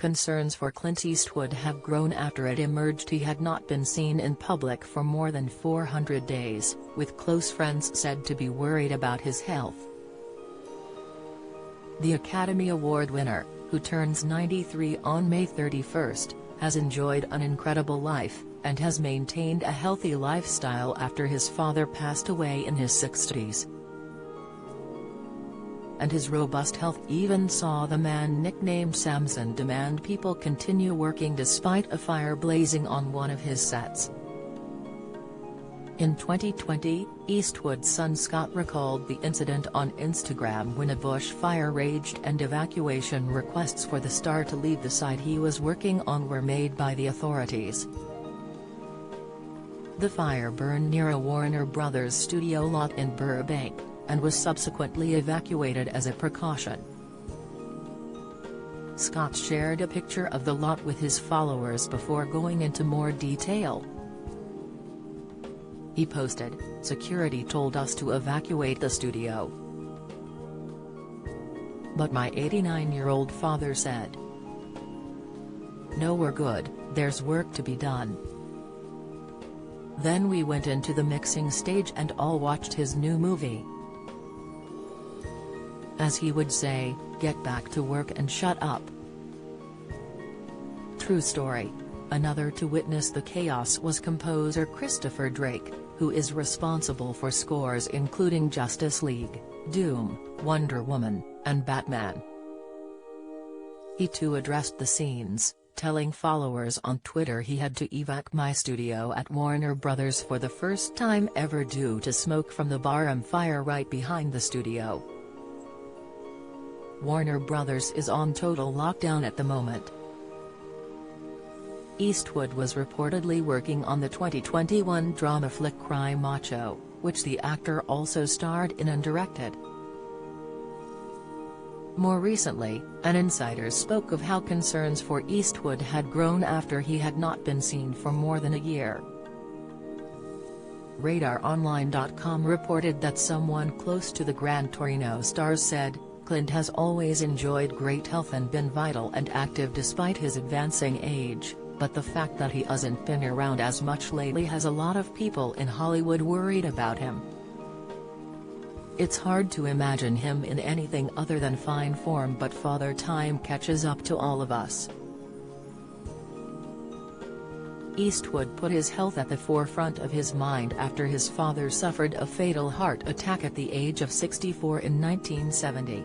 concerns for Clint Eastwood have grown after it emerged he had not been seen in public for more than 400 days, with close friends said to be worried about his health. The Academy Award winner, who turns 93 on May 31, has enjoyed an incredible life, and has maintained a healthy lifestyle after his father passed away in his 60s. And his robust health even saw the man nicknamed Samson demand people continue working despite a fire blazing on one of his sets. In 2020, Eastwood's son Scott recalled the incident on Instagram when a bush fire raged and evacuation requests for the star to leave the site he was working on were made by the authorities. The fire burned near a Warner Brothers studio lot in Burbank, and was subsequently evacuated as a precaution. Scott shared a picture of the lot with his followers before going into more detail. He posted, "Security told us to evacuate the studio. But my 89-year-old father said, 'No, we're good, there's work to be done.' Then we went into the mixing stage and all watched his new movie. As he would say, get back to work and shut up." True story. Another to witness the chaos was composer Christopher Drake, who is responsible for scores including Justice League, Doom, Wonder Woman, and Batman. He too addressed the scenes, telling followers on Twitter he had to evac my studio at Warner Brothers for the first time ever due to smoke from the Barham fire right behind the studio. Warner Brothers is on total lockdown at the moment. Eastwood was reportedly working on the 2021 drama flick Cry Macho, which the actor also starred in and directed. More recently, an insider spoke of how concerns for Eastwood had grown after he had not been seen for more than a year. RadarOnline.com reported that someone close to the Gran Torino stars said, "Clint has always enjoyed great health and been vital and active despite his advancing age, but the fact that he hasn't been around as much lately has a lot of people in Hollywood worried about him. It's hard to imagine him in anything other than fine form, but Father Time catches up to all of us." Eastwood put his health at the forefront of his mind after his father suffered a fatal heart attack at the age of 64 in 1970.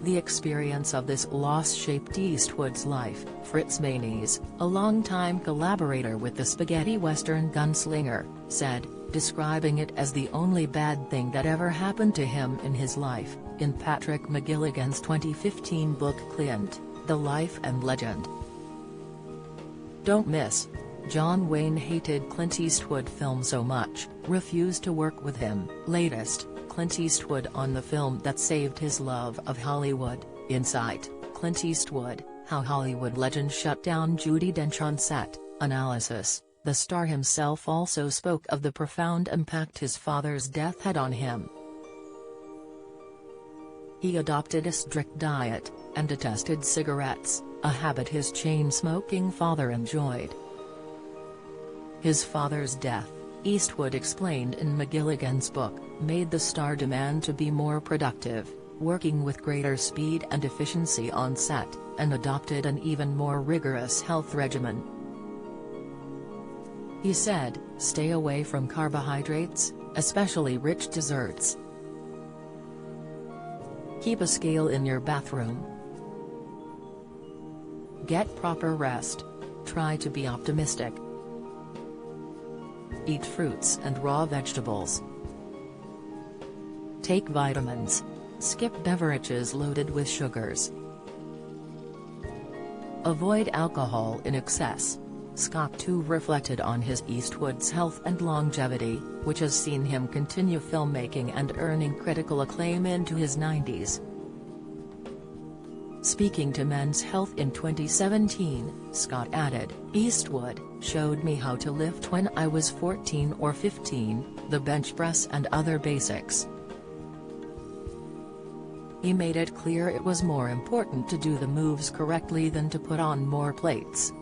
The experience of this loss shaped Eastwood's life, Fritz Maynes, a longtime collaborator with the spaghetti western gunslinger, said, describing it as the only bad thing that ever happened to him in his life, in Patrick McGilligan's 2015 book Clint, The Life and Legend. Don't miss. John Wayne hated Clint Eastwood film so much, refused to work with him. Latest, Clint Eastwood on the film that saved his love of Hollywood, Insight, Clint Eastwood, How Hollywood Legend Shut Down Judi Dench on Set, Analysis. The star himself also spoke of the profound impact his father's death had on him. He adopted a strict diet, and detested cigarettes, a habit his chain-smoking father enjoyed. His father's death, Eastwood explained in McGilligan's book, made the star demand to be more productive, working with greater speed and efficiency on set, and adopted an even more rigorous health regimen. He said, "Stay away from carbohydrates, especially rich desserts. Keep a scale in your bathroom. Get proper rest. Try to be optimistic. Eat fruits and raw vegetables. Take vitamins. Skip beverages loaded with sugars. Avoid alcohol in excess." Scott too reflected on his Eastwood's health and longevity, which has seen him continue filmmaking and earning critical acclaim into his 90s. Speaking to Men's Health in 2017, Scott added, "Eastwood showed me how to lift when I was 14 or 15, the bench press and other basics. he made it clear it was more important to do the moves correctly than to put on more plates.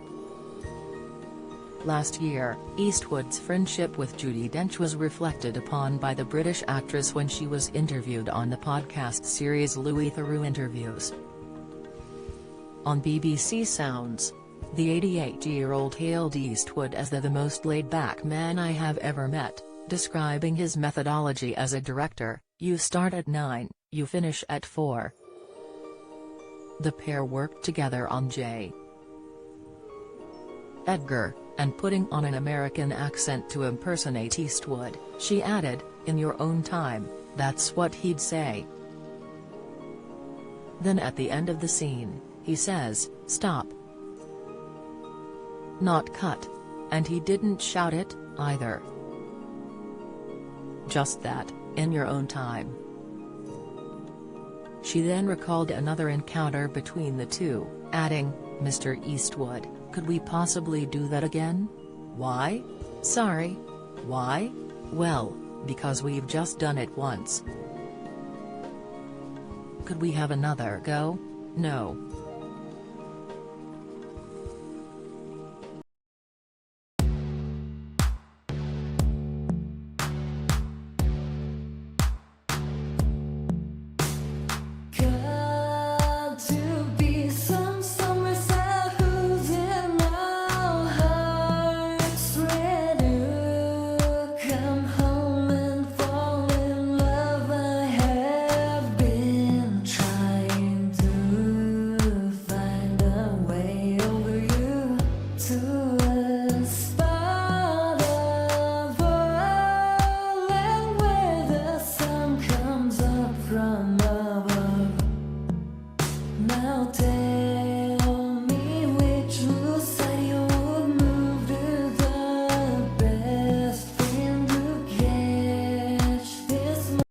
Last year, Eastwood's friendship with Judi Dench was reflected upon by the British actress when she was interviewed on the podcast series Louis Theroux Interviews. On BBC Sounds, the 88-year-old hailed Eastwood as the most laid-back man I have ever met, describing his methodology as a director: "You start at 9, you finish at 4. The pair worked together on J. Edgar, and putting on an American accent to impersonate Eastwood," she added, "in your own time, that's what he'd say." Then at the end of the scene, he says, "Stop." Not cut. And he didn't shout it, either. Just that, "in your own time." She then recalled another encounter between the two, adding, "Mr. Eastwood, could we possibly do that again?" "Why?" "Sorry." "Why?" "Well, because we've just done it once." "Could we have another go?" "No."